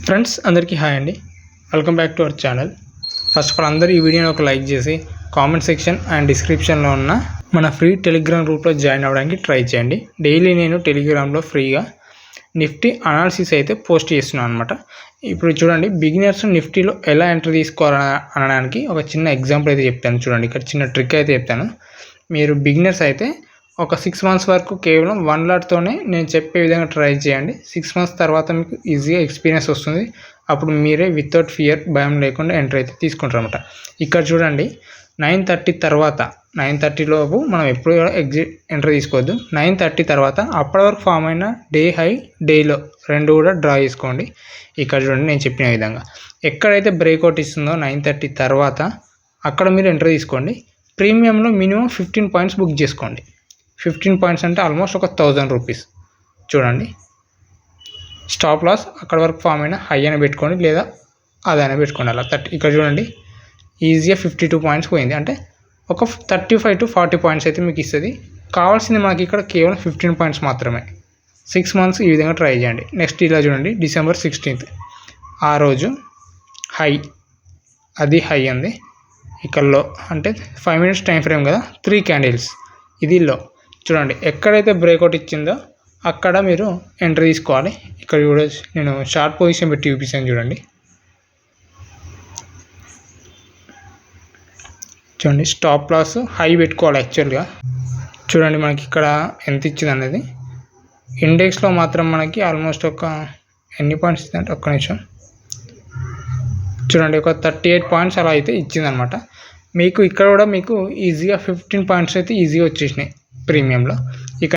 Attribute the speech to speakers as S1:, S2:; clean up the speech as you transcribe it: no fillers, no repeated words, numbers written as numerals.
S1: Friends అందరికీ hi అండి. Welcome back to our channel. First of all అందరూ ఈ వీడియోని ఒక లైక్ చేసి కామెంట్ సెక్షన్ అండ్ డిస్క్రిప్షన్లో ఉన్న మన ఫ్రీ టెలిగ్రామ్ గ్రూప్లో జాయిన్ అవ్వడానికి ట్రై చేయండి. డైలీ నేను టెలిగ్రామ్లో ఫ్రీగా నిఫ్టీ అనాలిసిస్ అయితే పోస్ట్ చేస్తున్నాను అనమాట. ఇప్పుడు చూడండి, బిగినర్స్ నిఫ్టీలో ఎలా ఎంట్రీ తీసుకోవాలని అనడానికి ఒక చిన్న ఎగ్జాంపుల్ అయితే చెప్తాను. చూడండి, ఇక్కడ చిన్న ట్రిక్ అయితే చెప్తాను. మీరు బిగినర్స్ అయితే ఒక 6 మంత్స్ వరకు కేవలం 1 లాట్తోనే నేను చెప్పే విధంగా ట్రై చేయండి. 6 మంత్స్ తర్వాత మీకు ఈజీగా ఎక్స్పీరియన్స్ వస్తుంది. అప్పుడు మీరే వితౌట్ ఫియర్, భయం లేకుండా ఎంట్రీ అయితే తీసుకుంటారు అనమాట. ఇక్కడ చూడండి, 9:30 తర్వాత 9:30 లోపు మనం ఎప్పుడు ఎంట్రీ తీసుకోవద్దు. 9:30 తర్వాత అప్పటి వరకు ఫామ్ అయిన డే హై, డేలో రెండు కూడా డ్రా చేసుకోండి. ఇక్కడ చూడండి, నేను చెప్పిన విధంగా ఎక్కడైతే బ్రేక్అవుట్ ఇస్తుందో 9:30 తర్వాత అక్కడ మీరు ఎంట్రీ తీసుకోండి. ప్రీమియంలో మినిమం 15 పాయింట్స్ బుక్ చేసుకోండి. 15 పాయింట్స్ అంటే ఆల్మోస్ట్ ఒక 1000 రూపీస్. చూడండి, స్టాప్ లాస్ అక్కడ వరకు ఫామ్ అయిన హై అని పెట్టుకోండి, లేదా అదైనా పెట్టుకోండి. అలా 30. ఇక్కడ చూడండి, ఈజీగా 52 పాయింట్స్ పోయింది. అంటే ఒక 35 to 40 పాయింట్స్ అయితే మీకు ఇస్తుంది. కావాల్సింది మనకి ఇక్కడ కేవలం 15 పాయింట్స్ మాత్రమే. 6 మంత్స్ ఈ విధంగా ట్రై చేయండి. నెక్స్ట్ ఇలా చూడండి, December 16th ఆ రోజు హై, అది హై అంది. ఇక్కడ లో అంటే 5 minutes టైం ఫ్రేమ్ కదా, 3 క్యాండిల్స్, ఇది లో. చూడండి, ఎక్కడైతే బ్రేక్అవుట్ ఇచ్చిందో అక్కడ మీరు ఎంట్రీ తీసుకోవాలి. ఇక్కడ కూడా నేను షార్ట్ పొజిషన్ పెట్టి చూపిస్తాను. చూడండి, స్టాప్ లాస్ హై పెట్టుకోవాలి యాక్చువల్గా. చూడండి, మనకి ఇక్కడ ఎంత ఇచ్చింది అనేది. ఇండెక్స్లో మాత్రం మనకి ఆల్మోస్ట్ ఒక ఎన్ని పాయింట్స్ ఇచ్చిందంటే, ఒక్క నిమిషం చూడండి, ఒక 38 పాయింట్స్ అలా అయితే ఇచ్చిందనమాట. మీకు ఇక్కడ కూడా మీకు ఈజీగా 15 పాయింట్స్ అయితే ఈజీగా వచ్చేసినాయి ప్రీమియంలో.